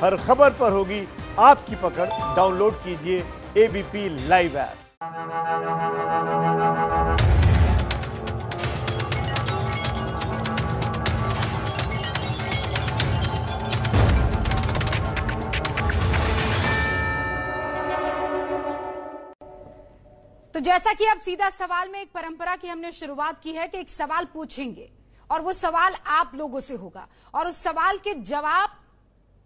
हर खबर पर होगी आपकी पकड़। डाउनलोड कीजिए एबीपी लाइव ऐप। तो जैसा कि अब सीधा सवाल में एक परंपरा की हमने शुरुआत की है कि एक सवाल पूछेंगे और वो सवाल आप लोगों से होगा और उस सवाल के जवाब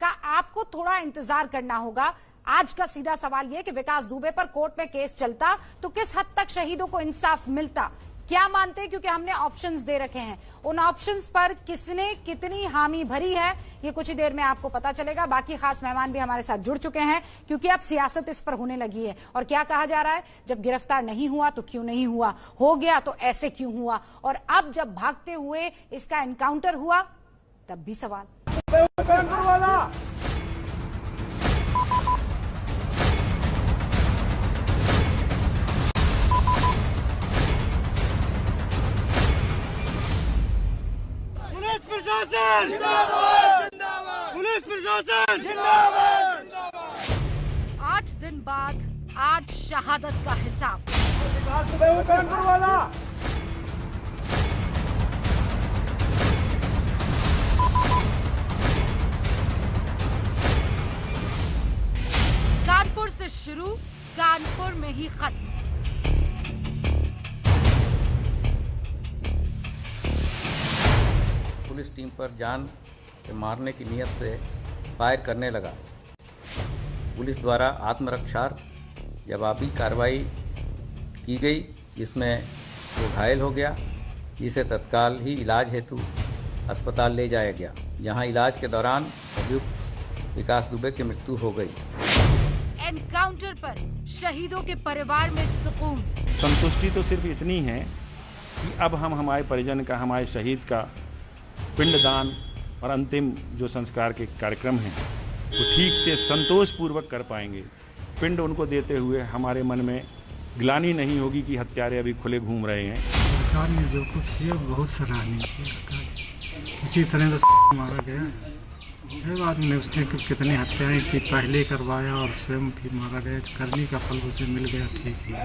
का आपको थोड़ा इंतजार करना होगा। आज का सीधा सवाल यह कि विकास दुबे पर कोर्ट में केस चलता तो किस हद तक शहीदों को इंसाफ मिलता, क्या मानते हैं? क्योंकि हमने ऑप्शंस दे रखे हैं, उन ऑप्शंस पर किसने कितनी हामी भरी है ये कुछ ही देर में आपको पता चलेगा। बाकी खास मेहमान भी हमारे साथ जुड़ चुके हैं क्योंकि अब सियासत इस पर होने लगी है। और क्या कहा जा रहा है, जब गिरफ्तार नहीं हुआ तो क्यों नहीं हुआ, हो गया तो ऐसे क्यों हुआ, और अब जब भागते हुए इसका एनकाउंटर हुआ तब भी सवाल। पुलिस प्रशासन जिंदाबाद। 8 दिन बाद आज शहादत का हिसाब। कानपुर से शुरू, कानपुर में ही खत्म। पुलिस टीम पर जान से मारने की नीयत से फायर करने लगा। पुलिस द्वारा आत्मरक्षार्थ जवाबी कार्रवाई की गई, जिसमें वो घायल हो गया, जिसे तत्काल ही इलाज हेतु अस्पताल ले जाया गया, जहां इलाज के दौरान अभियुक्त विकास दुबे की मृत्यु हो गई। एनकाउंटर पर शहीदों के परिवार में सुकून। संतुष्टि तो सिर्फ इतनी है कि अब हम हमारे परिजन का, हमारे शहीद का पिंडदान और अंतिम जो संस्कार के कार्यक्रम हैं वो ठीक से संतोषपूर्वक कर पाएंगे। पिंड उनको देते हुए हमारे मन में ग्लानि नहीं होगी कि हत्यारे अभी खुले घूम रहे हैं। सरकार ने जो कुछ किया बहुत सराहनीय है। इसी तरह से मारा गया है, आदमी ने उसने कितनी हत्याएं की, पहले करवाया और स्वयं भी मारा गया, करने का फल उसे मिल गया, ठीक है।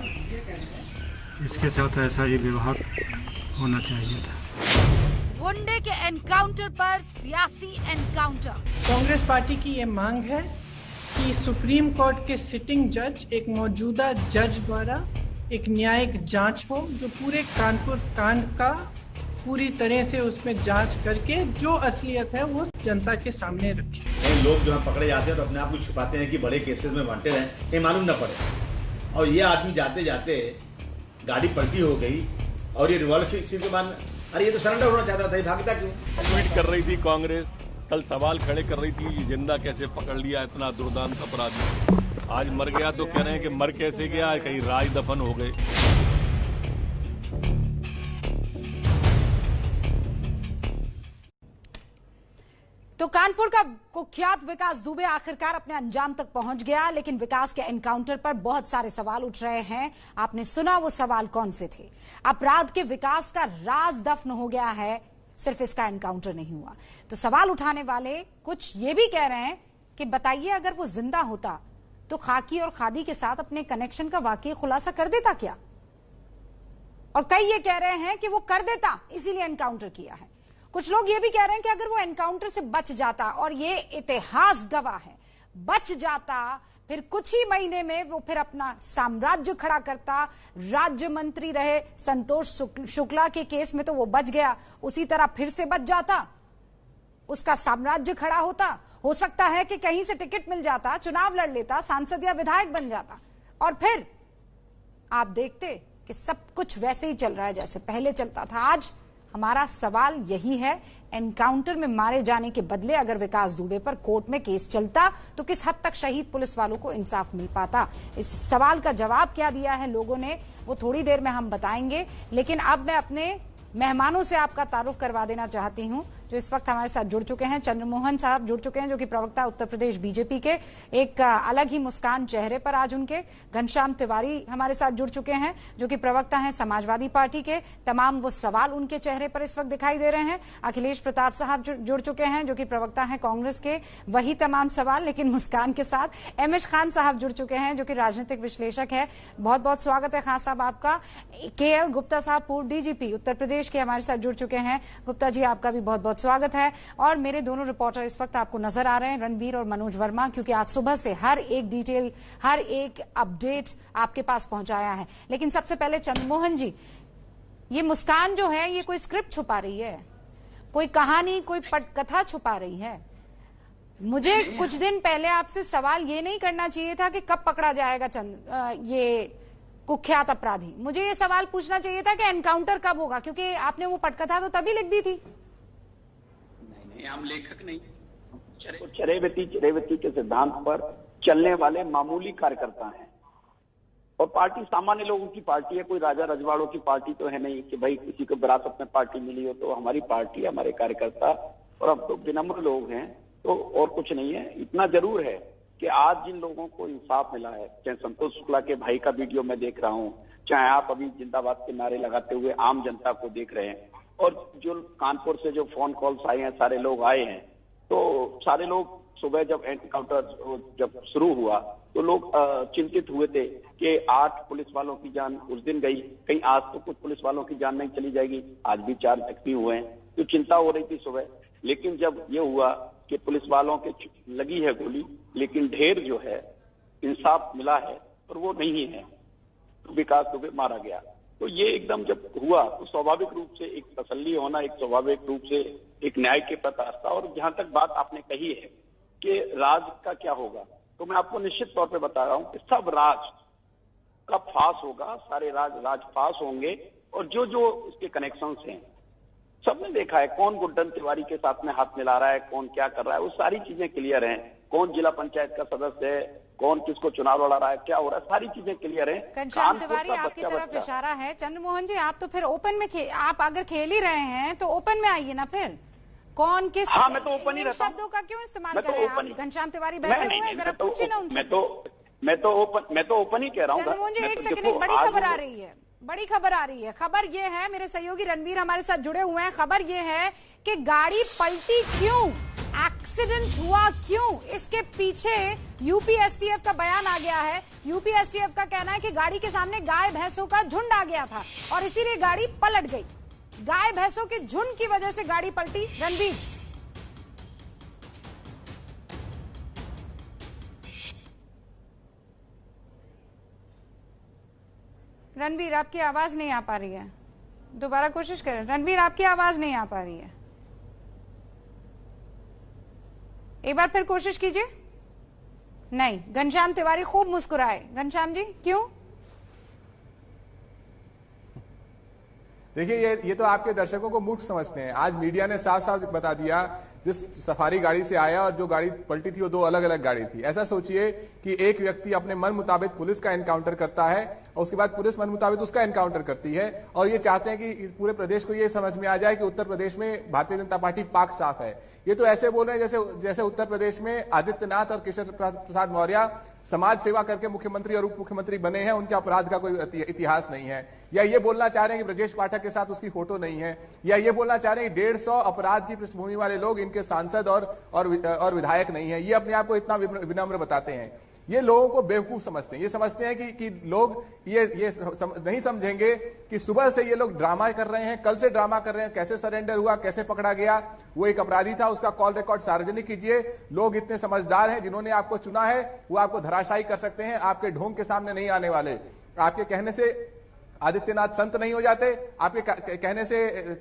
इसके साथ ऐसा ही व्यवहार होना चाहिए था। गुंडे के एनकाउंटर पर सियासी एनकाउंटर। कांग्रेस पार्टी की ये मांग है कि सुप्रीम कोर्ट के सिटिंग जज, एक मौजूदा जज द्वारा एक न्यायिक जांच हो, जो पूरे कानपुर कांड का पूरी तरह से उसमें जांच करके जो असलियत है वो जनता के सामने रखे। लोग जो पकड़े जाते हैं तो अपने आप को छुपाते हैं कि बड़े केसेस में वांटेड हैं, ये मालूम न पड़े, और ये आदमी जाते जाते गाड़ी पलटी हो गई और ये रिवॉल्वर के बाद, अरे ये तो सरेंडर होना चाहता था, भागता क्यों? ट्वीट कर रही थी कांग्रेस, कल सवाल खड़े कर रही थी जिंदा कैसे पकड़ लिया इतना दुर्दांत अपराधी, आज मर गया तो कह रहे हैं कि मर कैसे गया, कहीं राज दफन हो गए। तो कानपुर का कुख्यात विकास दुबे आखिरकार अपने अंजाम तक पहुंच गया, लेकिन विकास के एनकाउंटर पर बहुत सारे सवाल उठ रहे हैं। आपने सुना वो सवाल कौन से थे? अपराध के विकास का राज दफन हो गया है, सिर्फ इसका एनकाउंटर नहीं हुआ। तो सवाल उठाने वाले कुछ ये भी कह रहे हैं कि बताइए, अगर वो जिंदा होता तो खाकी और खादी के साथ अपने कनेक्शन का वाकई खुलासा कर देता क्या? और कई ये कह रहे हैं कि वो कर देता, इसीलिए एनकाउंटर किया है। कुछ लोग ये भी कह रहे हैं कि अगर वो एनकाउंटर से बच जाता, और ये इतिहास गवाह है, बच जाता, फिर कुछ ही महीने में वो फिर अपना साम्राज्य खड़ा करता। राज्य मंत्री रहे संतोष शुक्ला के केस में तो वो बच गया, उसी तरह फिर से बच जाता, उसका साम्राज्य खड़ा होता। हो सकता है कि कहीं से टिकट मिल जाता, चुनाव लड़ लेता, सांसद या विधायक बन जाता, और फिर आप देखते कि सब कुछ वैसे ही चल रहा है जैसे पहले चलता था। आज हमारा सवाल यही है, एनकाउंटर में मारे जाने के बदले अगर विकास दुबे पर कोर्ट में केस चलता तो किस हद तक शहीद पुलिस वालों को इंसाफ मिल पाता? इस सवाल का जवाब क्या दिया है लोगों ने, वो थोड़ी देर में हम बताएंगे। लेकिन अब मैं अपने मेहमानों से आपका तारुफ करवा देना चाहती हूं। जो इस वक्त हमारे साथ जुड़ चुके हैं। चंद्रमोहन साहब जुड़ चुके हैं, जो कि प्रवक्ता उत्तर प्रदेश बीजेपी के, एक अलग ही मुस्कान चेहरे पर आज उनके। घनश्याम तिवारी हमारे साथ जुड़ चुके हैं, जो कि प्रवक्ता हैं समाजवादी पार्टी के। तमाम वो सवाल उनके चेहरे पर इस वक्त दिखाई दे रहे हैं। अखिलेश प्रताप साहब जुड़ चुके हैं, जो कि प्रवक्ता हैं कांग्रेस के। वही तमाम सवाल लेकिन मुस्कान के साथ। एमएच खान साहब जुड़ चुके हैं, जो कि राजनीतिक विश्लेषक है। बहुत बहुत स्वागत है खान साहब आपका। केएल गुप्ता साहब, पूर्व डीजीपी उत्तर प्रदेश के, हमारे साथ जुड़ चुके हैं। गुप्ता जी, आपका भी बहुत बहुत स्वागत है। और मेरे दोनों रिपोर्टर इस वक्त आपको नजर आ रहे हैं, रणवीर और मनोज वर्मा, क्योंकि आज सुबह से हर एक डिटेल, हर एक अपडेट आपके पास पहुंचाया है। लेकिन सबसे पहले चंद्रमोहन जी, ये मुस्कान जो है, ये कोई स्क्रिप्ट छुपा रही है, कोई कहानी, कोई पटकथा छुपा रही है? मुझे कुछ दिन पहले आपसे सवाल ये नहीं करना चाहिए था कि कब पकड़ा जाएगा ये कुख्यात अपराधी। मुझे ये सवाल पूछना चाहिए था कि एनकाउंटर कब होगा, क्योंकि आपने वो पटकथा तो तभी लिख दी थी। नहीं, हम लेखक नहीं, चरेवती के सिद्धांत पर चलने वाले मामूली कार्यकर्ता हैं। और पार्टी सामान्य लोगों की पार्टी है, कोई राजा रजवाड़ों की पार्टी तो है नहीं कि भाई किसी को विरासत में पार्टी मिली हो। तो हमारी पार्टी, हमारे कार्यकर्ता और अब तो विनम्र लोग हैं, तो और कुछ नहीं है। इतना जरूर है कि आज जिन लोगों को इंसाफ मिला है, चाहे संतोष शुक्ला के भाई का वीडियो मैं देख रहा हूं, चाहे आप अभी जिंदाबाद के नारे लगाते हुए आम जनता को देख रहे हैं, और जो कानपुर से जो फोन कॉल्स आए हैं, सारे लोग आए हैं, तो सारे लोग सुबह जब एनकाउंटर जब शुरू हुआ तो लोग चिंतित हुए थे कि 8 पुलिस वालों की जान उस दिन गई, कहीं आज तो कुछ पुलिस वालों की जान नहीं चली जाएगी। आज भी 4 जख्मी हुए हैं, तो चिंता हो रही थी सुबह। लेकिन जब ये हुआ कि पुलिस वालों के लगी है गोली, लेकिन ढेर जो है इंसाफ मिला है और वो नहीं है, तो विकास दुबे मारा गया। तो ये एकदम जब हुआ तो स्वाभाविक रूप से एक तसल्ली होना, एक स्वाभाविक रूप से एक न्याय के प्रति आस्था। और जहां तक बात आपने कही है कि राज का क्या होगा, तो मैं आपको निश्चित तौर पे बता रहा हूं कि सब राज का फांस होगा, सारे राज फांस होंगे। और जो जो इसके कनेक्शंस हैं, सबने देखा है कौन गुड्डन तिवारी के साथ में हाथ मिला रहा है, कौन क्या कर रहा है, वो सारी चीजें क्लियर हैं। कौन जिला पंचायत का सदस्य है, कौन किसको चुनाव लड़ा रहा है, क्या हो रहा है, सारी चीजें क्लियर हैं। घनश्याम तिवारी, आपकी तरफ इशारा है। चंद्रमोहन जी, आप तो फिर ओपन में आप अगर खेल ही रहे हैं तो ओपन में आइए ना फिर। कौन किस मैं तो ओपन ही रहता हूं। शब्दों का क्यों इस्तेमाल कर रहे हैं आप? घनश्याम तिवारी बैठे हुए हैं, जरा पूछिए ना उनसे। मैं तो ओपन ही कह रहा हूँ। चंद्रमोहन जी, एक सेकंड, एक बड़ी खबर आ रही है, बड़ी खबर आ रही है। खबर ये है, मेरे सहयोगी रणवीर हमारे साथ जुड़े हुए हैं। खबर ये है कि गाड़ी पलटी क्यों, एक्सीडेंट हुआ क्यों, इसके पीछे यूपीएसटीएफ का बयान आ गया है। यूपीएसटीएफ का कहना है कि गाड़ी के सामने गाय भैंसों का झुंड आ गया था और इसीलिए गाड़ी पलट गई। गाय भैंसों के झुंड की वजह से गाड़ी पलटी। रणवीर, आपकी आवाज नहीं आ पा रही है, दोबारा कोशिश करें। रणवीर, आपकी आवाज नहीं आ पा रही है, एक बार फिर कोशिश कीजिए। नहीं। घनश्याम तिवारी खूब मुस्कुराए। घनश्याम जी, क्यों? देखिए, ये तो आपके दर्शकों को मूर्ख समझते हैं। आज मीडिया ने साफ साफ बता दिया, जिस सफारी गाड़ी से आया और जो गाड़ी पलटी थी वो 2 अलग अलग गाड़ी थी। ऐसा सोचिए कि एक व्यक्ति अपने मन मुताबिक पुलिस का एनकाउंटर करता है और उसके बाद पुलिस मन मुताबिक उसका एनकाउंटर करती है, और ये चाहते हैं कि पूरे प्रदेश को ये समझ में आ जाए कि उत्तर प्रदेश में भारतीय जनता पार्टी पाक साफ है। ये तो ऐसे बोल रहे हैं जैसे उत्तर प्रदेश में आदित्यनाथ और केशव प्रसाद मौर्य समाज सेवा करके मुख्यमंत्री और उप मुख्यमंत्री बने हैं, उनके अपराध का कोई इतिहास नहीं है। या ये बोलना चाह रहे हैं कि ब्रजेश पाठक के साथ उसकी फोटो नहीं है, या ये बोलना चाह रहे हैं कि 150 अपराध की पृष्ठभूमि वाले लोग इनके सांसद और विधायक नहीं है। ये अपने आप को इतना विनम्र बताते हैं। ये लोगों को बेवकूफ समझते हैं। ये समझते हैं कि लोग ये नहीं समझेंगे कि सुबह से ये लोग ड्रामा कर रहे हैं, कल से ड्रामा कर रहे हैं, कैसे सरेंडर हुआ, कैसे पकड़ा गया, वो एक अपराधी था, उसका कॉल रिकॉर्ड सार्वजनिक कीजिए। लोग इतने समझदार हैं, जिन्होंने आपको चुना है वो आपको धराशायी कर सकते हैं, आपके ढोंग के सामने नहीं आने वाले। आपके कहने से आदित्यनाथ संत नहीं हो जाते, आपके कहने से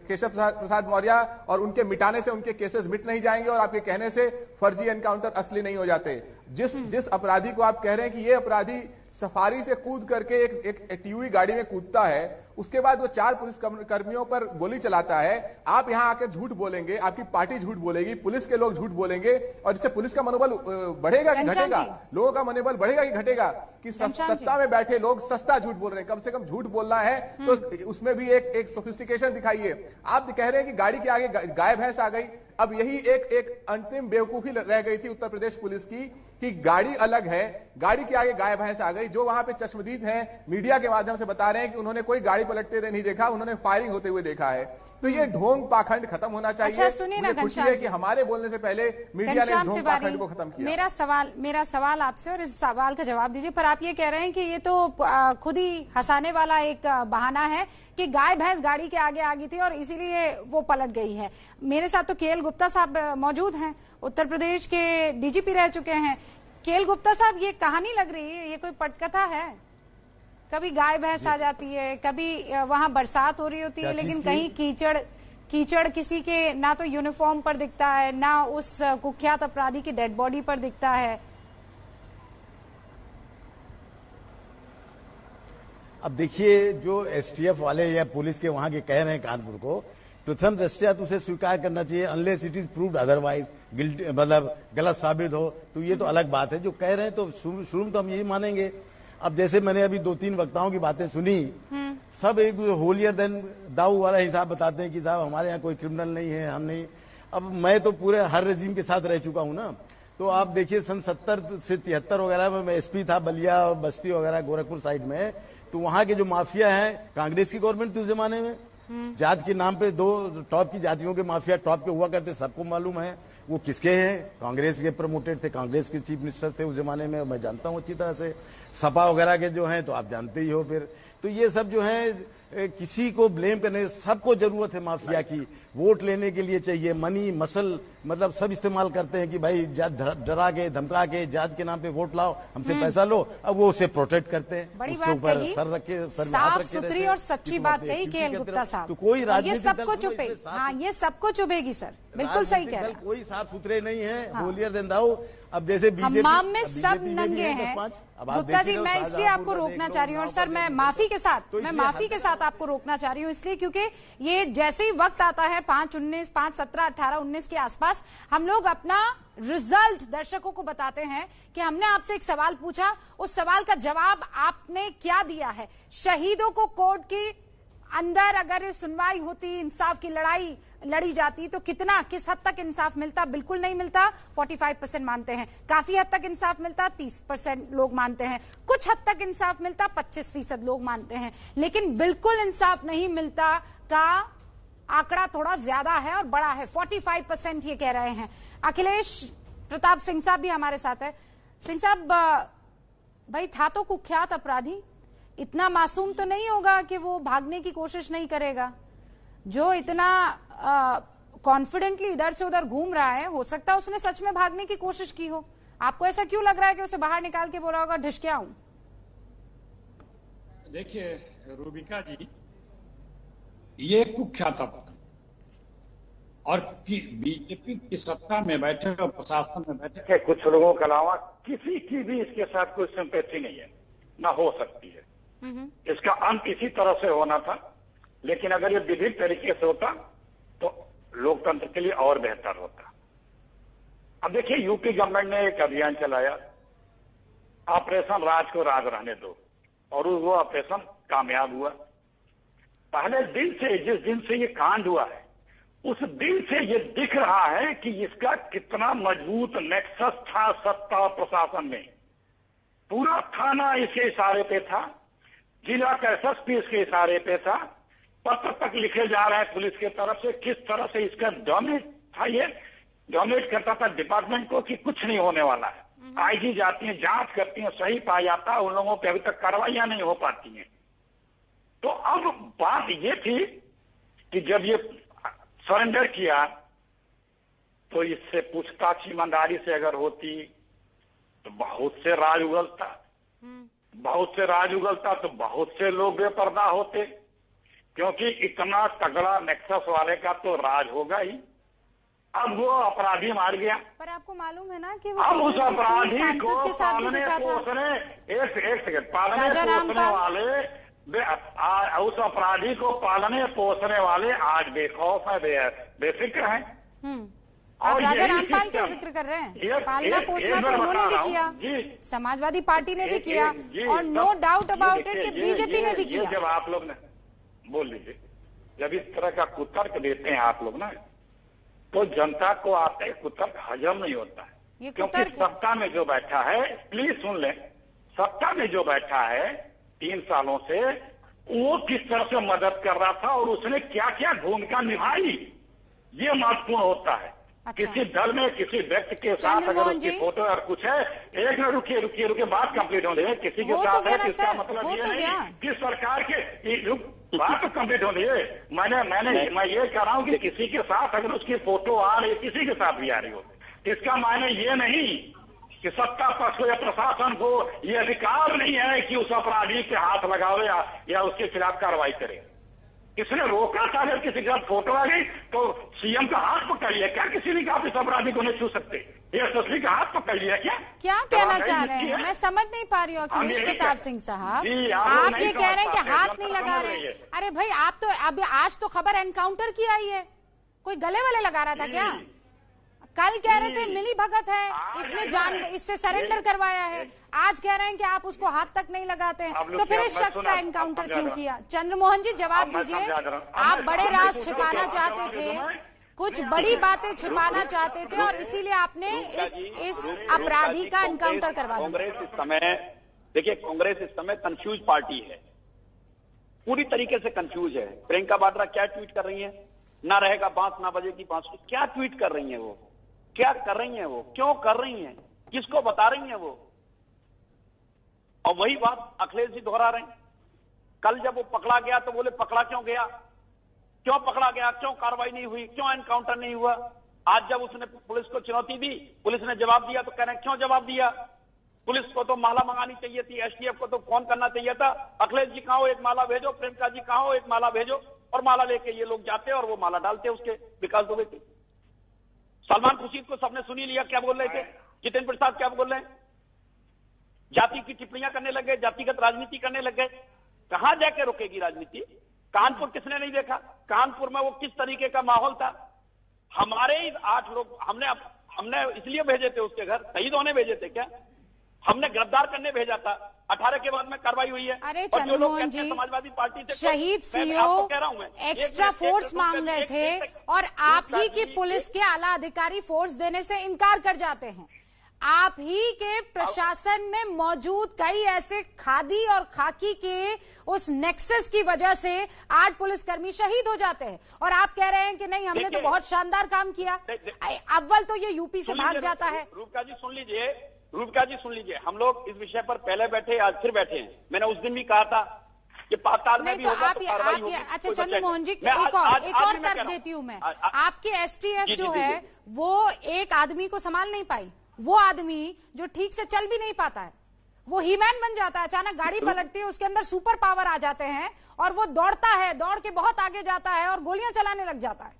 केशव प्रसाद मौर्य और उनके मिटाने से उनके केसेस मिट नहीं जाएंगे, और आपके कहने से फर्जी एनकाउंटर असली नहीं हो जाते। जिस अपराधी को आप कह रहे हैं कि ये अपराधी सफारी से कूद करके एक टीवी गाड़ी में कूदता है उसके बाद वो 4 पुलिस कर्मियों पर गोली चलाता है। आप यहाँ आकर झूठ बोलेंगे, आपकी पार्टी झूठ बोलेगी, पुलिस के लोग झूठ बोलेंगे, और इससे पुलिस का मनोबल बढ़ेगा कि घटेगा? लोगों का मनोबल बढ़ेगा कि घटेगा? कि सत्ता में बैठे लोग सस्ता झूठ बोल रहे हैं। कम से कम झूठ बोलना है तो उसमें भी एक सोफिस्टिकेशन दिखाइए। आप कह रहे हैं कि गाड़ी के आगे गाय भैंस आ गई। अब यही एक अंतिम बेवकूफी रह गई थी उत्तर प्रदेश पुलिस की कि गाड़ी अलग है, गाड़ी के आगे गाय भैंस आ गई। जो वहां पे चश्मदीद हैं, मीडिया के माध्यम से बता रहे हैं कि उन्होंने कोई गाड़ी पलटते हुए नहीं देखा, उन्होंने फायरिंग होते हुए देखा है। तो ये ढोंग पाखंड खत्म होना चाहिए। अच्छा, सुनिए ना, मुझे खुशी है कि हमारे बोलने से पहले मीडिया ने ढोंग पाखंड को खत्म किया। मेरा सवाल आपसे, और इस सवाल का जवाब दीजिए। पर आप ये कह रहे हैं कि ये तो खुद ही हंसाने वाला एक बहाना है कि गाय भैंस गाड़ी के आगे आ गई थी और इसीलिए वो पलट गई है। मेरे साथ तो केएल गुप्ता साहब मौजूद हैं, उत्तर प्रदेश के डीजीपी रह चुके हैं। केएल गुप्ता साहब, ये कहानी लग रही है, ये कोई पटकथा है? कभी गाय भैंस आ जाती है, कभी वहां बरसात हो रही होती है, लेकिन कहीं कीचड़ किसी के ना तो यूनिफॉर्म पर दिखता है, ना उस कुख्यात अपराधी की डेड बॉडी पर दिखता है। अब देखिए, जो एसटीएफ वाले या पुलिस के वहां के कह रहे हैं कानपुर को, प्रथम दृष्टया तो उसे स्वीकार करना चाहिए, unless it is proved otherwise, guilt मतलब गलत साबित हो तो ये तो अलग बात है। जो कह रहे हैं तो शुरू में तो हम यही मानेंगे। अब जैसे मैंने अभी 2-3 वक्ताओं की बातें सुनी, सब एक होलियर देन दाऊ वाला हिसाब बताते हैं कि साहब हमारे यहाँ कोई क्रिमिनल नहीं है, हम नहीं। अब मैं तो पूरे हर रेजिम के साथ रह चुका हूँ ना, तो आप देखिए सन 70 से 73 वगैरह में मैं एसपी था बलिया और बस्ती वगैरह गोरखपुर साइड में। तो वहां के जो माफिया है, कांग्रेस की गवर्नमेंट थी उस जमाने में, जात के नाम पे 2 टॉप की जातियों के माफिया टॉप के हुआ करते, सबको मालूम है वो किसके हैं। कांग्रेस के प्रमोटेड थे, कांग्रेस के चीफ मिनिस्टर थे उस जमाने में, मैं जानता हूं अच्छी तरह से। सपा वगैरह के जो हैं तो आप जानते ही हो। फिर तो ये सब जो है किसी को ब्लेम करने, सबको जरूरत है माफिया की, वोट लेने के लिए चाहिए, मनी मसल मतलब सब इस्तेमाल करते हैं कि भाई डरा के धमका के जात के नाम पे वोट लाओ, हमसे पैसा लो। अब वो उसे प्रोटेक्ट करते हैं, बड़ी उसके बात ऊपर कही, सर रखे, सर साफ सुथरी और सच्ची बात कही केएल गुप्ता साहब। तो कोई राजनीतिक सबको चुभेगी, हाँ ये सबको चुभेगी सर, बिल्कुल सही कह रहे हैं। कोई साफ सुथरे नहीं है, होलियर देन दाऊ। अब जैसे हमाम में सब नंगे हैं। गुप्ता जी, मैं इसलिए आपको रोकना चाह रही हूँ, और सर मैं माफी के साथ आपको रोकना चाह रही हूँ, इसलिए क्योंकि ये जैसे ही वक्त आता है 5-19, 5-17, 18-19 के आसपास, हम लोग अपना रिजल्ट दर्शकों को बताते हैं कि हमने आपसे एक सवाल पूछा, उस सवाल का जवाब आपने क्या दिया है। शहीदों को कोर्ट की अंदर अगर सुनवाई होती, इंसाफ की लड़ाई लड़ी जाती तो किस हद तक इंसाफ मिलता? बिल्कुल नहीं मिलता, 45% मानते हैं। काफी हद तक इंसाफ मिलता, 30% लोग मानते हैं। कुछ हद तक इंसाफ मिलता, 25% लोग मानते हैं। लेकिन बिल्कुल इंसाफ नहीं मिलता का आंकड़ा थोड़ा ज्यादा है और बड़ा है, 45% ये कह रहे हैं। अखिलेश प्रताप सिंह साहब भी हमारे साथ है। सिंह साहब, भाई था तो कुख्यात अपराधी, इतना मासूम तो नहीं होगा कि वो भागने की कोशिश नहीं करेगा। जो इतना कॉन्फिडेंटली इधर से उधर घूम रहा है, हो सकता है उसने सच में भागने की कोशिश की हो। आपको ऐसा क्यों लग रहा है कि उसे बाहर निकाल के बोला होगा ढिशक्या हूं? देखिए रूबिका जी, ये कुख्यात अपराध और बीजेपी की सत्ता में बैठे और प्रशासन में बैठे कुछ लोगों के अलावा किसी की भी इसके साथ कोई सिंपैथी नहीं है, ना हो सकती है। इसका अंत इसी तरह से होना था, लेकिन अगर ये विधिक तरीके से होता तो लोकतंत्र के लिए और बेहतर होता। अब देखिए, यूपी गवर्नमेंट ने एक अभियान चलाया, ऑपरेशन राज को राज रहने दो, और वो ऑपरेशन कामयाब हुआ। पहले दिन से, जिस दिन से ये कांड हुआ है, उस दिन से ये दिख रहा है कि इसका कितना मजबूत नेक्सस था सत्ता और प्रशासन में। पूरा थाना इसके इशारे पे था, जिला का एसएसपी इसके इशारे पे था, पत्र तक लिखे जा रहे हैं पुलिस की तरफ से किस तरह से इसका डोमिनेट था, ये डोमिनेट करता था डिपार्टमेंट को कि कुछ नहीं होने वाला है। आईजी जाती हैं, जांच करती हैं, सही पाया जाता है, उन लोगों पे अभी तक कार्रवाइयां नहीं हो पाती हैं। तो अब बात ये थी कि जब ये सरेंडर किया तो इससे पूछताछ ईमानदारी से अगर होती तो बहुत से राज उगलता, तो बहुत से लोग बेपर्दा होते, क्योंकि इतना तगड़ा नेक्सस वाले का तो राज होगा ही। अब वो अपराधी मार गया, पर आपको मालूम है ना कि वो अब उस अपराधी को पालने पोसने, एक सेकंड, पालने पोसने वाले उस अपराधी को पालने पोसने वाले आज बेखौफ है, बेफिक्र हैं। आप राजा रामपाल का जिक्र कर रहे हैं। पालना पोसना तो उन्होंने भी किया, समाजवादी पार्टी ने भी किया, और नो डाउट अबाउट इट कि बीजेपी ने भी किया। जब आप लोग ने बोल लीजिए, जब इस तरह का कुतर्क देते हैं आप लोग ना, तो जनता को आपका कुतर्क हजम नहीं होता है। क्योंकि सत्ता में जो बैठा है, प्लीज सुन लें, सत्ता में जो बैठा है 3 सालों से, वो किस तरह से मदद कर रहा था और उसने क्या क्या भूमिका निभाई, ये महत्वपूर्ण होता है। अच्छा। किसी दल में किसी व्यक्ति के साथ अगर उसकी फोटो और कुछ है, एक मिनट रुकिए बात कंप्लीट होने दें। किसी के साथ है, इसका मतलब ये नहीं कि सरकार के बात तो कंप्लीट होनी है। मैं ये कह रहा हूँ कि किसी के साथ अगर उसकी फोटो आ रही, किसी के साथ भी आ रही हो, इसका मायने ये नहीं कि सत्ता पक्ष को या प्रशासन को ये अधिकार नहीं है कि उस अपराधी के हाथ लगावे या उसके खिलाफ कार्रवाई करे। किसने रोका था? अगर किसी के साथ फोटो आ गई तो सीएम का हाथ पकड़ लिया क्या? किसी ने कहा इस अपराधी को नहीं छू सकते, ये एसएसपी का हाथ पकड़ लिया क्या? क्या कहना चाह रहे हैं? मैं समझ नहीं पा रही हूँ अखिलेश प्रताप सिंह साहब, आप ये कह रहे हैं कि हाथ नहीं लगा रहे। अरे भाई, आप तो अभी आज तो खबर एनकाउंटर की आई है, कोई गले वाले लगा रहा था क्या? कल कह रहे थे मिली भगत है, इससे सरेंडर करवाया है, आज कह रहे हैं कि आप उसको हाथ तक नहीं लगाते, तो फिर इस शख्स का एनकाउंटर क्यों किया? चंद्रमोहन जी जवाब दीजिए। आप बड़े राज छिपाना चाहते थे, कुछ बड़ी बातें छिपाना चाहते थे, और इसीलिए आपने इस अपराधी का एनकाउंटर करवा दिया। कांग्रेस इस समय, देखिए, कांग्रेस इस समय कंफ्यूज पार्टी है, पूरी तरीके से कंफ्यूज है। प्रियंका वाड्रा क्या ट्वीट कर रही है? ना रहेगा बांस ना बजेगी बांसुरी। क्या ट्वीट कर रही है वो? क्या कर रही हैं वो? क्यों कर रही हैं? किसको बता रही हैं वो? और वही बात अखिलेश जी दोहरा रहे हैं। कल जब वो पकड़ा गया तो बोले पकड़ा क्यों गया, क्यों पकड़ा गया, क्यों कार्रवाई नहीं हुई, क्यों एनकाउंटर नहीं हुआ? आज जब उसने पुलिस को चुनौती दी, पुलिस ने जवाब दिया, तो कह रहे हैं क्यों जवाब दिया? पुलिस को तो माला मंगानी चाहिए थी, एसटीएफ को तो फोन करना चाहिए था। अखिलेश जी कहाँ हो, एक माला भेजो, प्रियंका जी कहाँ हो, एक माला भेजो, और माला लेके ये लोग जाते और वो माला डालते उसके विकास दुबे के। सलमान खुर्शीद को सबने सुनी लिया, क्या बोल रहे थे? जितेंद्र प्रसाद क्या बोल रहे हैं? जाति की टिप्पणियां करने लगे, जातिगत राजनीति करने लगे। कहां जाके रुकेगी राजनीति? कानपुर किसने नहीं देखा? कानपुर में वो किस तरीके का माहौल था? हमारे ही 8 लोग हमने इसलिए भेजे थे उसके घर, शहीद होने भेजे थे क्या? हमने गिरफ्तार करने भेजा था। 18 के बाद में कार्रवाई हुई है। अरे चंद्रमोहन जी, समाजवादी पार्टी से शहीद सीओ एक्स्ट्रा फोर्स मांग रहे थे, और आप ही की पुलिस के आला अधिकारी फोर्स देने से इनकार कर जाते हैं। आप ही के प्रशासन में मौजूद कई ऐसे खादी और खाकी के उस नेक्सस की वजह से 8 पुलिसकर्मी शहीद हो जाते हैं, और आप कह रहे हैं कि नहीं, हमने तो बहुत शानदार काम किया। अव्वल तो ये यूपी से भाग जाता है। रूपका जी सुन लीजिए, हम लोग इस विषय पर पहले बैठे, आज फिर बैठे हैं। मैंने उस दिन भी कहा था कि पाताल में भी होगा तो कार्रवाई होगी। अच्छा चंद्रमोहन जी, एक और तर्क देती हूँ मैं। आपकी एसटीएफ जो है वो एक आदमी को संभाल नहीं पाई। वो आदमी जो ठीक से चल भी नहीं पाता है, वो हीमैन बन जाता है। अचानक गाड़ी पलटती है, उसके अंदर सुपर पावर आ जाते हैं, और वो दौड़ता है, दौड़ के बहुत आगे जाता है और गोलियां चलाने लग जाता है।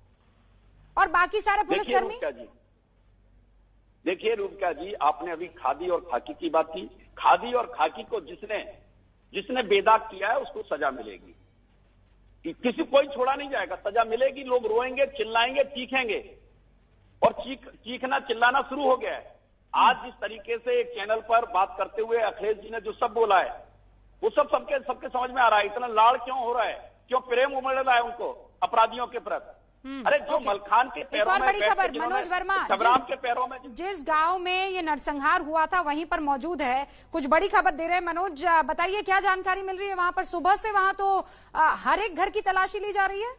और बाकी सारे पुलिसकर्मी, देखिए रूपका जी, आपने अभी खादी और खाकी की बात की। खादी और खाकी को जिसने बेदाग किया है उसको सजा मिलेगी। किसी कोई छोड़ा नहीं जाएगा, सजा मिलेगी। लोग रोएंगे, चिल्लाएंगे, चीखेंगे, और चीखना चिल्लाना शुरू हो गया है। आज जिस तरीके से एक चैनल पर बात करते हुए अखिलेश जी ने जो सब बोला है, वो सबके समझ में आ रहा है। इतना लाड़ क्यों हो रहा है, क्यों प्रेम उमड़ रहा है उनको अपराधियों के प्रति? अरे जो मलखान के पैरों में, बड़ी खबर, मनोज वर्मा शबराम के पैरों में, जिस गांव में ये नरसंहार हुआ था वहीं पर मौजूद है, कुछ बड़ी खबर दे रहे हैं। मनोज बताइए, क्या जानकारी मिल रही है वहां पर? सुबह से वहां तो हर एक घर की तलाशी ली जा रही है।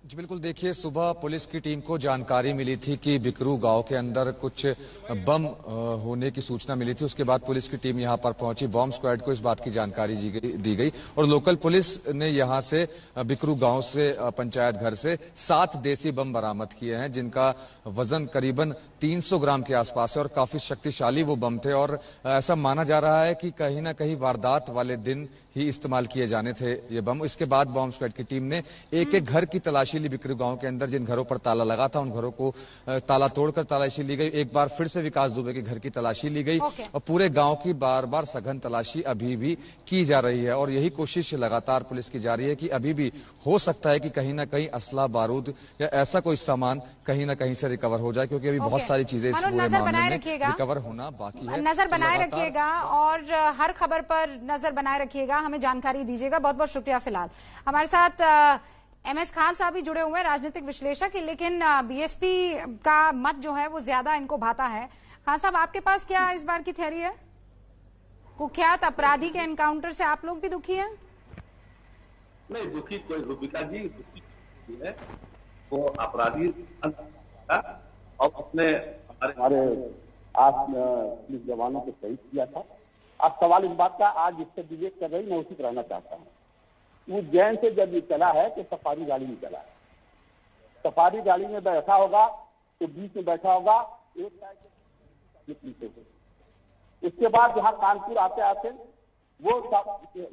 जी बिल्कुल, देखिए, सुबह पुलिस की टीम को जानकारी मिली थी कि बिकरू गांव के अंदर कुछ बम होने की सूचना मिली थी। उसके बाद पुलिस की टीम यहां पर पहुंची, बॉम्ब स्क्वाड को इस बात की जानकारी दी गई, और लोकल पुलिस ने यहां से बिकरू गांव से, पंचायत घर से 7 देसी बम बरामद किए हैं, जिनका वजन करीबन 300 ग्राम के आसपास है, और काफी शक्तिशाली वो बम थे। और ऐसा माना जा रहा है कि कहीं ना कहीं वारदात वाले दिन ही इस्तेमाल किए जाने थे ये बम। इसके बाद बॉम्ब स्क्वाड की टीम ने एक एक घर की तलाशी तलाशी ली बिकरू गांव के अंदर। जिन घरों पर ताला लगा था उन घरों को ताला तोड़कर तलाशी ली गई। एक बार फिर से विकास दुबे के घर की तलाशी ली गई और पूरे गांव की बार बार सघन तलाशी अभी भी की जा रही है। और यही कोशिश लगातार पुलिस की जा रही है कि अभी भी हो सकता है कि कहीं ना कहीं असला बारूद या ऐसा कोई सामान कहीं ना कहीं से रिकवर हो जाए, क्योंकि अभी बहुत सारी चीजें इस पूरे मामले में रिकवर होना बाकी है। नजर बनाए रखिएगा और हर खबर पर नजर बनाए रखिएगा, हमें जानकारी दीजिएगा। बहुत बहुत शुक्रिया। फिलहाल हमारे साथ एमएस खान साहब भी जुड़े हुए हैं, राजनीतिक विश्लेषक, लेकिन बीएसपी का मत जो है वो ज्यादा इनको भाता है। खान साहब, आपके पास क्या इस बार की थ्योरी है? कुख्यात अपराधी के एनकाउंटर से आप लोग भी दुखी हैं? नहीं, दुखी कोई रूबिका जी दुखी है, वो अपराधी और उसने हमारे आज पुलिस जवानों को शहीद किया था। अब सवाल इस बात का, आज जिससे विवेक कर रही मैं उसी पर रहना चाहता हूँ। उज्जैन से जब ये चला है तो सफारी गाड़ी में चला है। सफारी गाड़ी में बैठा होगा तो बीच में बैठा होगा एक साइड, उसके बाद यहाँ कानपुर आते आते वो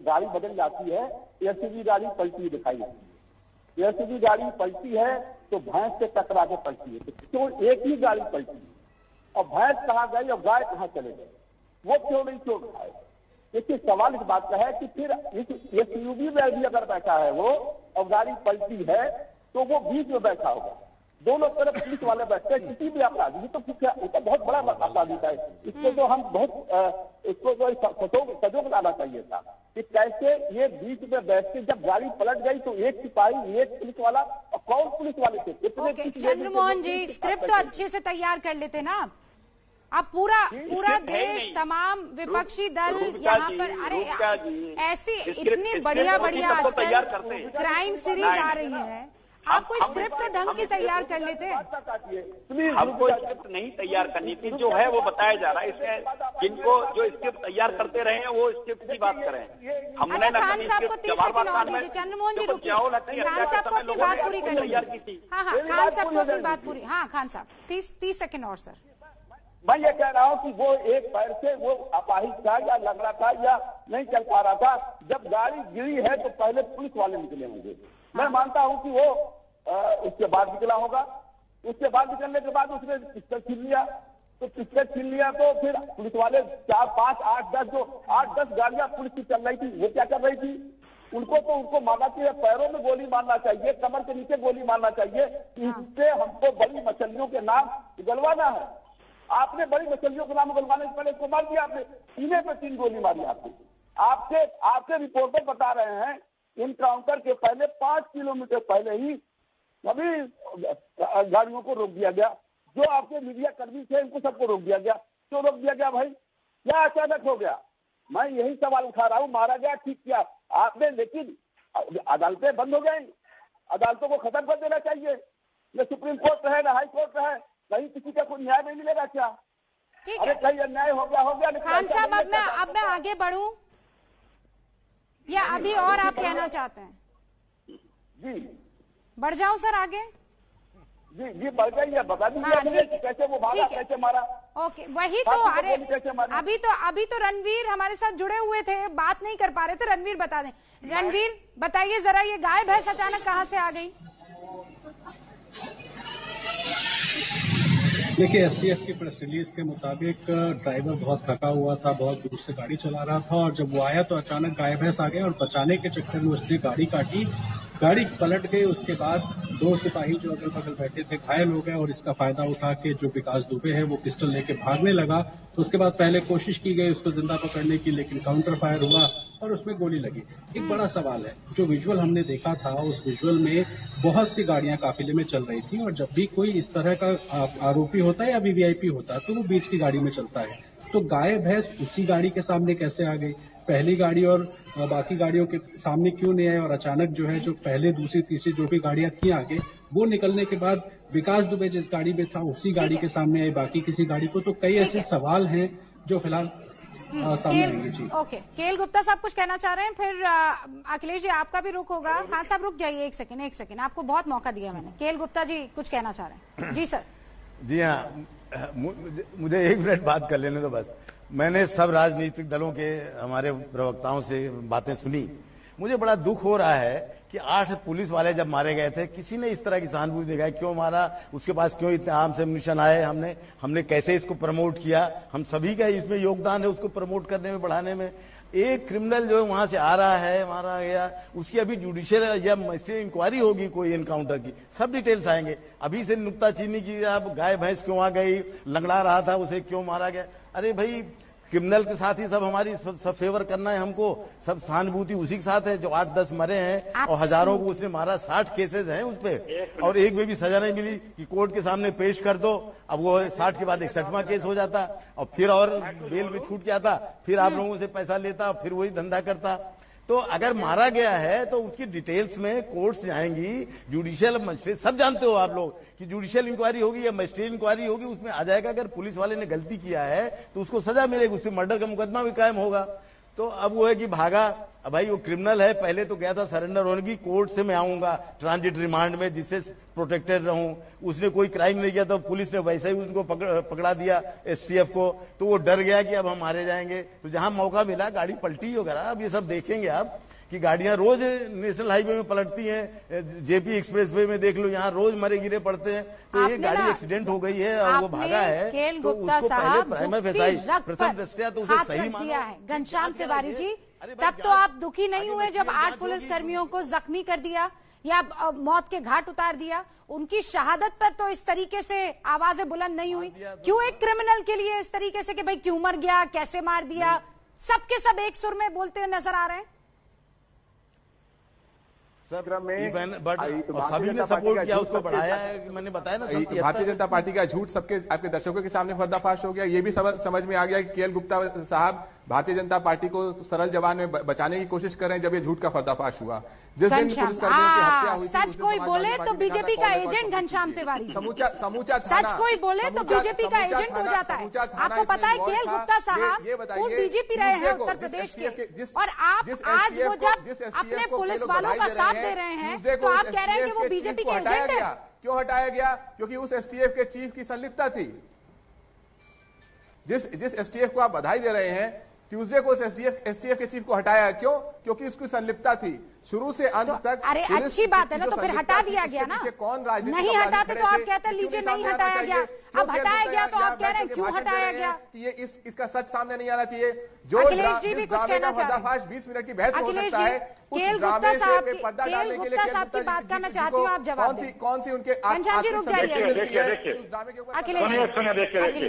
गाड़ी बदल जाती है, एसयूवी गाड़ी पलटी हुई दिखाई देती है। एसयूवी गाड़ी पलटी है तो भैंस से टकरा के पलटी है, तो क्यों एक ही गाड़ी पलटी और भैंस कहाँ गई और गाय कहाँ चले गए, वो क्यों नहीं चोट खाए? देखिए, सवाल इस बात का है कि फिर इस एसयूवी में भी अगर बैठा है वो और गाड़ी पलटी है तो वो बीच में बैठा होगा, दोनों तरफ पुलिस वाले बैठते हैं। किसी भी अपराधी, ये तो बहुत बड़ा अपराधी है, इसको तो हम बहुत इसको तो सजोग लाना चाहिए था कि कैसे ये बीच में बैठ के जब गाड़ी पलट गई तो एक सिपाही एक पुलिस वाला, और कौन पुलिस वाले थे कितने? चंद्रमोहन जी, स्क्रिप्ट तो अच्छे से तैयार कर लेते ना आप। पूरा देश, तमाम विपक्षी दल यहाँ पर, अरे ऐसी इतनी बढ़िया आजकल क्राइम सीरीज आ रही है, आप कोई स्क्रिप्ट तो ढंग की तैयार कर लेते हैं। हमको स्क्रिप्ट नहीं तैयार करनी थी, जो है वो बताया जा रहा है। इसमें जिनको जो स्क्रिप्ट तैयार करते रहे हैं वो स्क्रिप्ट की बात करें। हमने अच्छा, खान साहब को 30 सेकंड और दीजिए। चंद्रमोहन जी रुकिए, खान साहब को अपनी बात पूरी कर लीजिए। हाँ, खान साहब को अपनी बात पूरी। हाँ खान साहब, 30 सेकंड और सर। मैं ये कह रहा हूँ कि वो एक पैर से वो अपाहिज था या लंगड़ा था या नहीं चल पा रहा था, जब गाड़ी गिरी है तो पहले पुलिस वाले निकले होंगे। मैं मानता हूँ कि वो उसके बाद निकला होगा। उसके बाद निकलने के बाद उसने पिस्टल छीन लिया, तो पिस्टल छीन लिया तो फिर पुलिस वाले 4, 5, 8, 10 जो 8-10 गाड़ियां पुलिस की चल रही थी, वो क्या कर रही थी? उनको मारना चाहिए, पैरों में गोली मारना चाहिए, कमर के नीचे गोली मारना चाहिए। इससे हमको बड़ी मछलियों के नाम उगलवाना है। आपने बड़ी मछलियों के नाम उगलवाने से पहले इसको मार दिया, आपने सीने पे 3 गोली मारी। आपके रिपोर्टर बता रहे हैं इनकाउंटर के पहले 5 किलोमीटर पहले ही सभी गाड़ियों को रोक दिया गया। जो आपके मीडिया कर्मी थे इनको सबको रोक दिया गया। क्यों रोक दिया गया भाई? क्या अचानक हो गया? मैं यही सवाल उठा रहा हूँ। मारा गया, ठीक किया आपने, लेकिन अदालतें बंद हो गई। अदालतों को खत्म कर देना चाहिए। न सुप्रीम कोर्ट रहे न हाई कोर्ट रहे, कहीं किसी का कोई न्याय नहीं मिलेगा क्या? अरे कहीं अन्याय हो गया। खान साहब, अब मैं आगे बढ़ूं या अभी और आप कहना चाहते हैं? जी बढ़ जाऊं सर आगे? जी बढ़ गई है, बता दीजिए कैसे वो भागा, कैसे मारा। ओके, वही तो। अरे अभी तो रणवीर हमारे साथ जुड़े हुए थे, बात नहीं कर पा रहे थे। रणवीर बता दें। रणवीर बताइए जरा, ये गाय भैंस अचानक कहाँ से आ गई? देखिए, एसटीएफ की प्रेस रिलीज के मुताबिक ड्राइवर बहुत थका हुआ था, बहुत दूर से गाड़ी चला रहा था, और जब वो आया तो अचानक गाय भैंस आ गए और बचाने के चक्कर में उसने गाड़ी काटी। गाड़ी पलट गई। उसके बाद 2 सिपाही जो अगल बगल बैठे थे घायल हो गए, और इसका फायदा उठा के जो विकास दुबे है वो पिस्टल लेके भागने लगा। तो उसके बाद पहले कोशिश की गई उसको जिंदा पकड़ने की, लेकिन काउंटर फायर हुआ और उसमें गोली लगी। एक बड़ा सवाल है, जो विजुअल हमने देखा था उस विजुअल में बहुत सी गाड़ियां काफिले में चल रही थी, और जब भी कोई इस तरह का आरोपी होता है या वीवीआईपी होता है तो वो बीच की गाड़ी में चलता है। तो गाय भैंस उसी गाड़ी के सामने कैसे आ गई? पहली गाड़ी और बाकी गाड़ियों के सामने क्यों नहीं आए? और अचानक जो है, जो पहले दूसरी तीसरी जो भी गाड़ियां थी आगे, वो निकलने के बाद विकास दुबे जिस गाड़ी में था उसी गाड़ी के सामने आए, बाकी किसी गाड़ी को। तो कई ऐसे सवाल हैं जो फिलहाल सामने आएंगे। जी ओके, केएल गुप्ता साहब कुछ कहना चाह रहे हैं, फिर अखिलेश जी आपका भी रुक होगा। खान साहब रुक जाइए, एक सेकंड, आपको बहुत मौका दिया मैंने। केएल गुप्ता जी कुछ कहना चाह रहे हैं? जी सर। जी हाँ, मुझे 1 मिनट बात कर लेने दो बस। मैंने सब राजनीतिक दलों के हमारे प्रवक्ताओं से बातें सुनी। मुझे बड़ा दुख हो रहा है कि 8 पुलिस वाले जब मारे गए थे, किसी ने इस तरह की सहानुभूति दिखाई? क्यों मारा, उसके पास क्यों इतने आर्म से एम्युनिशन आए, हमने कैसे इसको प्रमोट किया? हम सभी का इसमें योगदान है उसको प्रमोट करने में, बढ़ाने में। एक क्रिमिनल जो वहां से आ रहा है, मारा गया, उसकी अभी जुडिशियल या मजिस्ट्रेट इंक्वायरी होगी कोई एनकाउंटर की, सब डिटेल्स आएंगे। अभी से नुक्ताचीनी की, अब गाय भैंस क्यों आ गई, लंगड़ा रहा था उसे क्यों मारा गया? अरे भाई, क्रिमिनल के साथ ही सब हमारी सब फेवर करना है हमको, सब सहानुभूति उसी के साथ है जो 8-10 मरे हैं और हजारों को उसने मारा। 60 केसेस हैं उस पे और एक में भी सजा नहीं मिली कि कोर्ट के सामने पेश कर दो। अब वो 60 के बाद 61वां केस हो जाता और फिर और बेल में छूट जाता, फिर आप लोगों से पैसा लेता, फिर वही धंधा करता। तो अगर मारा गया है तो उसकी डिटेल्स में कोर्ट्स जाएंगी, जुडिशियल मजिस्ट्रेट, सब जानते हो आप लोग कि जुडिशियल इंक्वायरी होगी या मजिस्ट्रेट इंक्वायरी होगी, उसमें आ जाएगा अगर पुलिस वाले ने गलती किया है तो उसको सजा मिलेगी, उससे मर्डर का मुकदमा भी कायम होगा। तो अब वो है कि भागा, अब भाई वो क्रिमिनल है, पहले तो गया था सरेंडर होने की, कोर्ट से मैं आऊंगा ट्रांजिट रिमांड में जिससे प्रोटेक्टेड रहूं। उसने कोई क्राइम नहीं किया तो पुलिस ने वैसे ही उनको पकड़ा दिया एसटीएफ को, तो वो डर गया कि अब हम मारे जाएंगे। तो जहां मौका मिला गाड़ी पलटी वगैरह, अब ये सब देखेंगे आप कि गाड़ियां रोज नेशनल हाईवे में पलटती हैं, जेपी एक्सप्रेस वे में देख लो, यहाँ रोज मरे गिरे पड़ते हैं। तो ये गाड़ी एक्सीडेंट हो गई है और वो भागा है, तो उसको पहले प्राइमा फेसाई प्रथम दृष्टया तो उसे सही माना है। घनश्याम तिवारी जी, तब तो आप दुखी नहीं हुए जब 8 पुलिसकर्मियों को जख्मी कर दिया या मौत के घाट उतार दिया? उनकी शहादत पर तो इस तरीके से आवाजें बुलंद नहीं हुई? क्यों एक क्रिमिनल के लिए इस तरीके से कि भाई क्यों मर गया, कैसे मार दिया, सबके सब एक सुर में बोलते नजर आ रहे हैं? सभी ने सपोर्ट किया, उसको बढ़ाया है, मैंने बताया ना। भारतीय जनता पार्टी का झूठ सबके आपके दर्शकों के सामने पर्दाफाश हो गया। ये भी समझ में आ गया कि केएल गुप्ता साहब भारतीय जनता पार्टी को सरल जवान में बचाने की कोशिश कर रहे हैं जब ये झूठ का पर्दाफाश हुआ। जिस दिन पुलिसकर्मियों की हत्या हुई, सच कोई बोले तो बीजेपी का एजेंट घनश्याम तिवारी, समूचा सच कोई बोले तो बीजेपी का एजेंट हो जाता है। आपको पता है केएल गुप्ता साहब वो बीजेपी रहे हैं उत्तर प्रदेश के, और आप आज वो जब अपने पुलिस वालों का साथ दे रहे हैं तो आप कह रहे हैं कि वो बीजेपी के एजेंट है। क्यों हटाया गया? क्योंकि उस एसटीएफ के चीफ की संलिप्तता थी। जिस एसटीएफ को आप बधाई दे रहे हैं, ट्यूसडे को एसटीएफ के चीफ को हटाया, क्यों? क्योंकि उसकी संलिप्तता थी शुरू से अंत तक। अरे अच्छी बात है ना, तो फिर हटा दिया गया ना। कौन राजनीति नहीं हटाते तो आप कहते लीजिए नहीं हटाया गया, अब हटाया गया तो आप कह रहे हैं क्यों हटाया गया? ये इसका सच सामने नहीं आना चाहिए। जो अखिलेश जी भी कुछ कहना चाह रहे हैं। 20 मिनट की बहस हो सकता है, केएल गुप्ता साहब की बात का मैं चाहती हूँ आप जवाब दें। कौन सी उनके घनश्याम जी रुक जाइए। अखिलेश,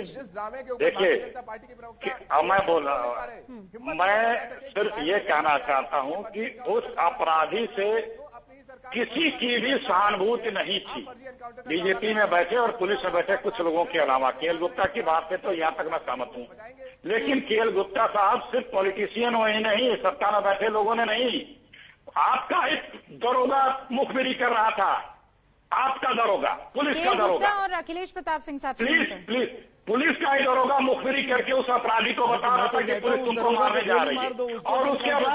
जिस ड्रामे के ऊपर भारतीय जनता पार्टी के प्रवक्ता, मैं बोल रहा हूँ, मैं सिर्फ ये कहना चाहता हूँ कि उस अपराधी से किसी की भी सहानुभूति नहीं थी, बीजेपी में बैठे और पुलिस में बैठे कुछ लोगों के अलावा। केएल गुप्ता की बात से तो यहाँ तक मैं सहमत हूँ, लेकिन केएल गुप्ता साहब सिर्फ पॉलिटिशियन हो ही नहीं, सत्ता में बैठे लोगों ने नहीं, आपका एक दरोगा मुखबिरी कर रहा था, आपका दरोगा, पुलिस का दरोगा और अखिलेश प्रताप सिंह साहब, प्लीज पुलिस का ही दरोगा मुखबिरी करके उस अपराधी को बता रहा था कि पुलिस तुमको मारने जा रही है, और उसके बाद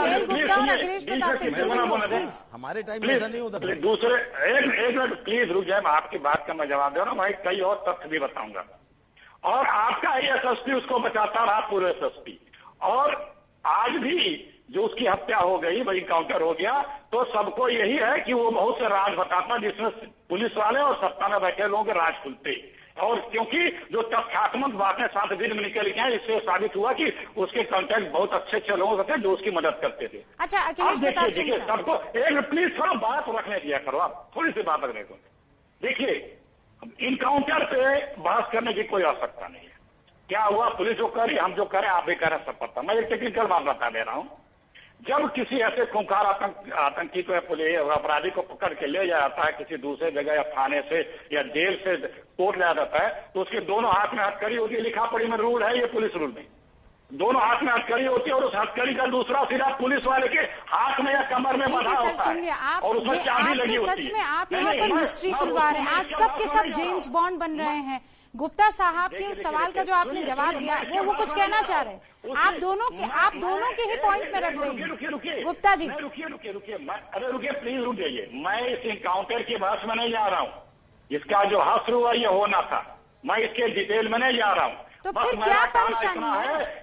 हमारे टाइम में ऐसा नहीं होता। दूसरे एक मिनट प्लीज रुक जाए, मैं आपकी बात का मैं जवाब दे रहा हूँ, मैं कई और तथ्य भी बताऊंगा। और आपका ही एसएसपी उसको बचाता रहा, पूरे एसएसपी, और आज भी जो उसकी हत्या हो गई, वही काउंटर हो गया, तो सबको यही है कि वो बहुत से राज बताता जिसमें पुलिस वाले और सत्ता में बैठे लोगों के राज खुलते। और क्योंकि जो तथ्यात्मक बातें 7 दिन में निकल के हैं, इससे साबित हुआ कि उसके कॉन्टैक्ट बहुत अच्छे लोगों से थे जो उसकी मदद करते थे। अच्छा, देखिए सबको एक प्लीज थोड़ा बात रखने दिया करो, आप थोड़ी सी बात रखने को। देखिए, इनकाउंटर पे बहस करने की कोई आवश्यकता नहीं है। क्या हुआ, पुलिस जो कर रही, हम जो करें, आप भी करें, सब पता। मैं एक टेक्निकल बात बता दे रहा हूँ। जब किसी ऐसे खूंखार आतंकी को अपराधी को पकड़ के ले जाता है किसी दूसरे जगह या थाने से या जेल से कोर्ट ले जाता है, तो उसके दोनों हाथ में हथकड़ी होती है, लिखा पढ़ी में रूल है, ये पुलिस रूल में दोनों हाथ में हथकड़ी होती है, और उस हथकड़ी का दूसरा सिरा पुलिस वाले के हाथ में या कमर में बंधा होता है, और उसमें चाबी लगी होती है। सच में आप यहाँ पर मिस्ट्री सुलवा रहे हैं, आज सबके सब जेम्स बॉन्ड बन रहे हैं। गुप्ता साहब के उस सवाल का जो आपने जवाब दिया वो कुछ कहना चाह रहे हैं, आप दोनों के ही पॉइंट में रख रही हैं गुप्ता जी। रुकिए प्लीज रुक जाइए, मैं इस इनकाउंटर की बहस में नहीं जा रहा हूँ, इसका जो हश्र हुआ ये होना था, मैं इसके डिटेल में नहीं जा रहा हूँ। तो फिर क्या परेशानी है?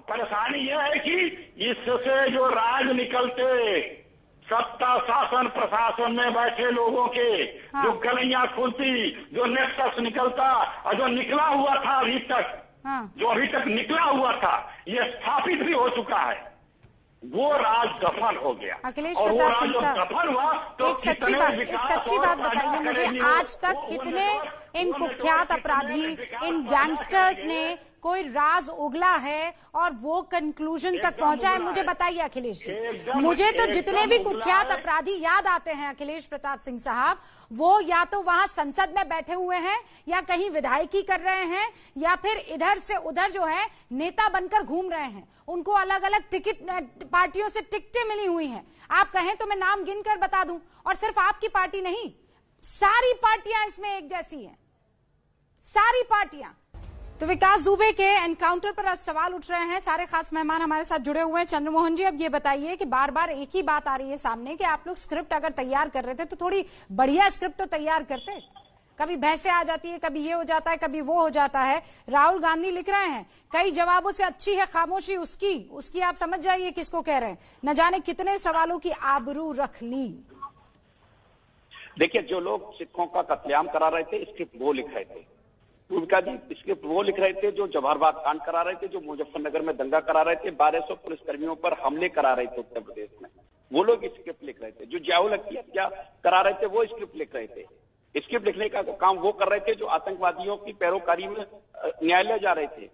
परेशानी यह है कि इससे जो राज निकलते, सत्ता शासन प्रशासन में बैठे लोगों के जो गलियां खुलती, जो नेक्सस निकलता और जो निकला हुआ था अभी तक, जो अभी तक निकला हुआ था, ये स्थापित भी हो चुका है। वो राज दफन हो गया। अखिलेश और वो प्रताप राज सिंह जब साहब, दफन हुआ तो एक सच्ची बात बताइए मुझे, आज तक कितने इन कुख्यात अपराधी, इन गैंगस्टर्स ने कोई राज उगला है और वो कंक्लूजन तक पहुंचा है? मुझे बताइए अखिलेश जी। मुझे तो जितने भी कुख्यात अपराधी याद आते हैं अखिलेश प्रताप सिंह साहब, वो या तो वहां संसद में बैठे हुए हैं, या कहीं विधायकी कर रहे हैं, या फिर इधर से उधर जो है नेता बनकर घूम रहे हैं। उनको अलग अलग टिकट पार्टियों से टिकटें मिली हुई हैं। आप कहें तो मैं नाम गिनकर बता दूं, और सिर्फ आपकी पार्टी नहीं, सारी पार्टियां इसमें एक जैसी हैं, सारी पार्टियां। तो विकास दुबे के एनकाउंटर पर आज सवाल उठ रहे हैं। सारे खास मेहमान हमारे साथ जुड़े हुए हैं। चंद्रमोहन जी, अब ये बताइए कि बार बार एक ही बात आ रही है सामने कि आप लोग स्क्रिप्ट अगर तैयार कर रहे थे तो थोड़ी बढ़िया स्क्रिप्ट तो तैयार करते। कभी भैंसे आ जाती है, कभी ये हो जाता है, कभी वो हो जाता है। राहुल गांधी लिख रहे हैं कई जवाबों से अच्छी है खामोशी उसकी आप समझ जाइए किसको कह रहे हैं। न जाने कितने सवालों की आबरू रख ली। देखिए, जो लोग सिखों का कत्लेआम करा रहे थे, स्क्रिप्ट वो लिख रहे थे। रूबिका जी, स्क्रिप्ट वो लिख रहे थे जो जवाहरबाग कांड करा रहे थे, जो मुजफ्फरनगर में दंगा करा रहे थे, 1200 पुलिसकर्मियों पर हमले करा रहे थे उत्तर प्रदेश में, वो लोग स्क्रिप्ट लिख रहे थे। जो जियाउल हक की हत्या करा रहे थे वो स्क्रिप्ट लिख रहे थे। स्क्रिप्ट लिखने का काम वो कर रहे थे जो आतंकवादियों की पैरोकारी में न्यायालय जा रहे थे,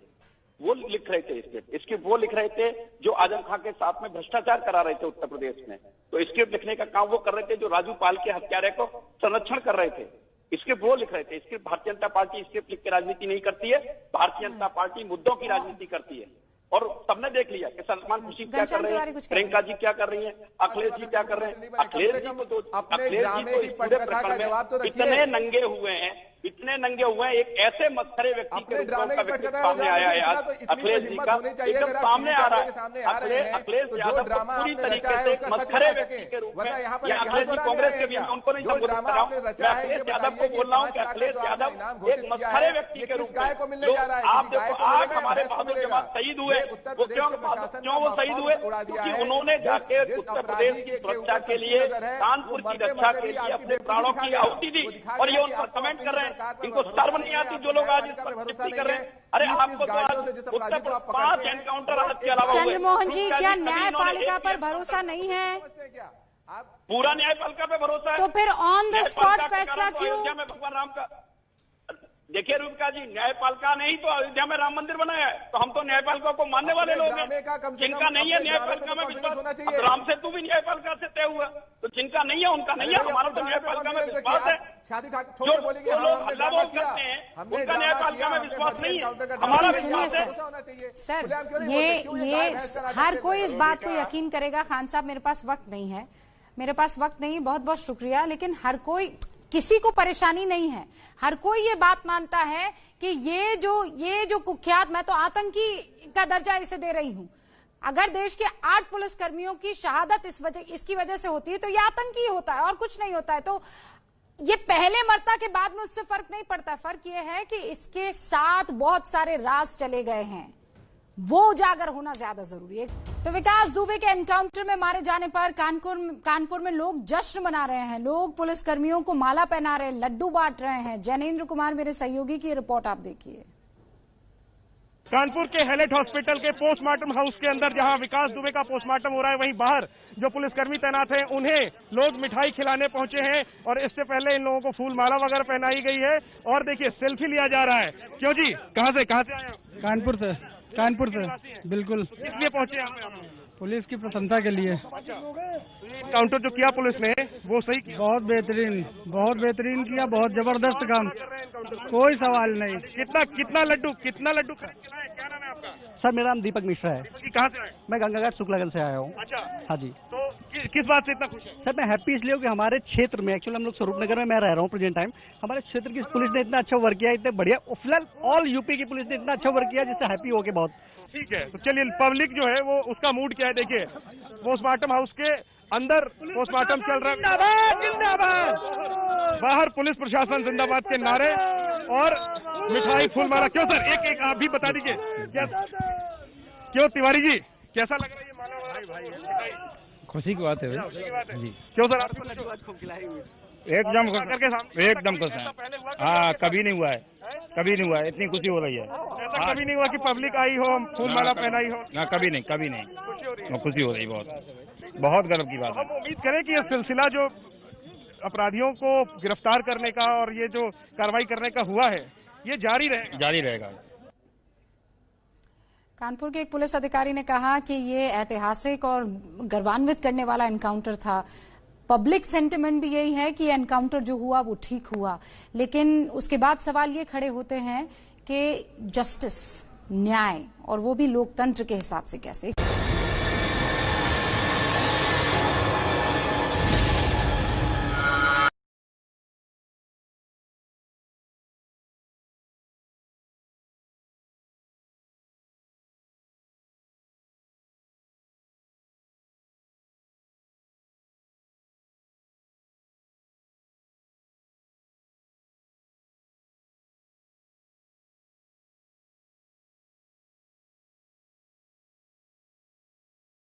वो लिख रहे थे स्क्रिप्ट वो लिख रहे थे जो आजम खां के साथ में भ्रष्टाचार करा रहे थे उत्तर प्रदेश में, तो स्क्रिप्ट लिखने का काम वो कर रहे थे जो राजू पाल के हत्यारे को संरक्षण कर रहे थे, स्क्रिप्ट वो लिख रहे थे। Script Bharatiya Janata party script लिख के राजनीति नहीं करती है, भारतीय जनता पार्टी मुद्दों की राजनीति करती है। और सबने देख लिया कि सलमान खुर्शीद क्या कर रहे हैं, प्रियंका जी क्या कर रही हैं, अखिलेश जी क्या कर रहे हैं। अखिलेश जी को इस पूरे प्रकरण में इतने नंगे हुए हैं, एक ऐसे मत्सरे व्यक्ति के रूप में उनका व्यक्तित्व सामने आया है आज अखिलेश जी का, एकदम सामने आ रहा है। अखिलेश यादव को पूरी तरीके से एक मत्सरे व्यक्ति के रूप में, या अखिलेश जी कांग्रेस के भी, मैं उनको नहीं संबोधित कर रहा हूँ, मैं अखिलेश यादव को बोल रहा हूँ कि अखिलेश यादव एक मत्सरे व्यक्ति के रूप में। आप देखो, आज हमारे बहादुर जवान शहीद हुए, वो क्यों वो शहीद हुए? क्योंकि उन्होंने जाके उत्तर प्रदेश की सुरक्षा के लिए, कानपुर की रक्षा के लिए अपने प्राणों की आहुति दी, और ये उन पर कमेंट कर रहे हैं। इनको शर्म नहीं आती जो लोग आज इस पर टिप्पणी कर रहे हैं? अरे आपको तो आज उत्तर प्रदेश 5 एनकाउंटर आज के अलावा हुए। चंद्रमोहन जी, क्या न्यायपालिका पर भरोसा नहीं है? पूरा न्यायपालिका पे भरोसा है, तो फिर ऑन द स्पॉट फैसला क्यों? अयोध्या में भगवान राम का, देखिए रूबिका जी, न्यायपालिका नहीं तो अयोध्या में राम मंदिर बनाया है, तो हम तो न्यायपालिका को मानने वाले लोग हैं। जिनका नहीं है न्यायपालिका में विश्वास, राम सेतु भी न्यायपालिका से तय हुआ, तो जिनका नहीं है उनका नहीं है, हमारा तो न्यायपालिका में विश्वास है। जो लोग हल्ला बोल करते हैं उनका न्यायपालिका में विश्वास नहीं है, हमारा विश्वास है। सर, ये हर कोई इस बात को यकीन करेगा। खान साहब, मेरे पास वक्त नहीं है, बहुत बहुत शुक्रिया, लेकिन हर कोई, किसी को परेशानी नहीं है, हर कोई ये बात मानता है कि ये जो कुख्यात, मैं तो आतंकी का दर्जा इसे दे रही हूं, अगर देश के 8 पुलिसकर्मियों की शहादत इसकी वजह से होती है तो ये आतंकी होता है और कुछ नहीं होता है। तो ये पहले मरता के बाद में उससे फर्क नहीं पड़ता। फर्क ये है कि इसके साथ बहुत सारे राज चले गए हैं, वो उजागर होना ज्यादा जरूरी है। तो विकास दुबे के एनकाउंटर में मारे जाने पर कानपुर में लोग जश्न मना रहे हैं, लोग पुलिसकर्मियों को माला पहना रहे हैं, लड्डू बांट रहे हैं। जैनेन्द्र कुमार मेरे सहयोगी की रिपोर्ट आप देखिए। कानपुर के हैलेट हॉस्पिटल के पोस्टमार्टम हाउस के अंदर जहां विकास दुबे का पोस्टमार्टम हो रहा है, वहीं बाहर जो पुलिसकर्मी तैनात हैं उन्हें लोग मिठाई खिलाने पहुंचे हैं, और इससे पहले इन लोगों को फूल माला वगैरह पहनाई गई है। और देखिए, सेल्फी लिया जा रहा है। क्यों जी, कहाँ से आए आप? कानपुर से बिल्कुल। इसलिए पहुंचे यहाँ? पुलिस की प्रशंसा के लिए। काउंटर जो किया पुलिस ने वो सही किया? बहुत बेहतरीन किया, बहुत जबरदस्त काम, कोई सवाल नहीं। कितना लड्डू क्या नाम है आपका? सर, मेरा नाम दीपक मिश्रा है। कहाँ से आए? मैं गंगाघाट शुक्लागंज से आया हूँ। अच्छा, हाँ जी। तो किस बात से इतना खुश है? सर, मैं हैप्पी इसलिए कि हमारे क्षेत्र में, एक्चुअली हम लोग स्वरूपनगर में मैं रह रहा हूँ प्रेजेंट टाइम, हमारे क्षेत्र की पुलिस ने इतना अच्छा वर्क किया, इतने बढ़िया, फिलहाल ऑल यूपी की पुलिस ने इतना अच्छा वर्क किया जिससे हैप्पी हो के बहुत। ठीक है, तो चलिए, पब्लिक जो है वो उसका मूड क्या है देखिए। पोस्टमार्टम हाउस के अंदर पोस्टमार्टम चल रहा है, जिंदाबाद, बाहर पुलिस प्रशासन जिंदाबाद के नारे और मिठाई फूलमाला। क्यों सर, एक आप भी बता दीजिए, क्यों तिवारी जी, कैसा लग रहा है ये माला? खुशी की बात है भाई जी। क्यों सर आपको एकदम खुश है। हाँ, कभी नहीं हुआ है, कभी नहीं हुआ है, इतनी खुशी हो रही है। ऐसा कभी नहीं हुआ कि पब्लिक आई हो, फूल माला पहनाई हो? ना, कभी नहीं, कभी नहीं। खुशी हो रही, बहुत गर्व की बात है। हम उम्मीद करें कि ये सिलसिला जो अपराधियों को गिरफ्तार करने का और ये जो कार्रवाई करने का हुआ है, ये जारी रहेगा। कानपुर के एक पुलिस अधिकारी ने कहा कि ये ऐतिहासिक और गर्वान्वित करने वाला एनकाउंटर था। पब्लिक सेंटिमेंट भी यही है कि एनकाउंटर जो हुआ वो ठीक हुआ, लेकिन उसके बाद सवाल ये खड़े होते हैं कि जस्टिस, न्याय, और वो भी लोकतंत्र के हिसाब से कैसे।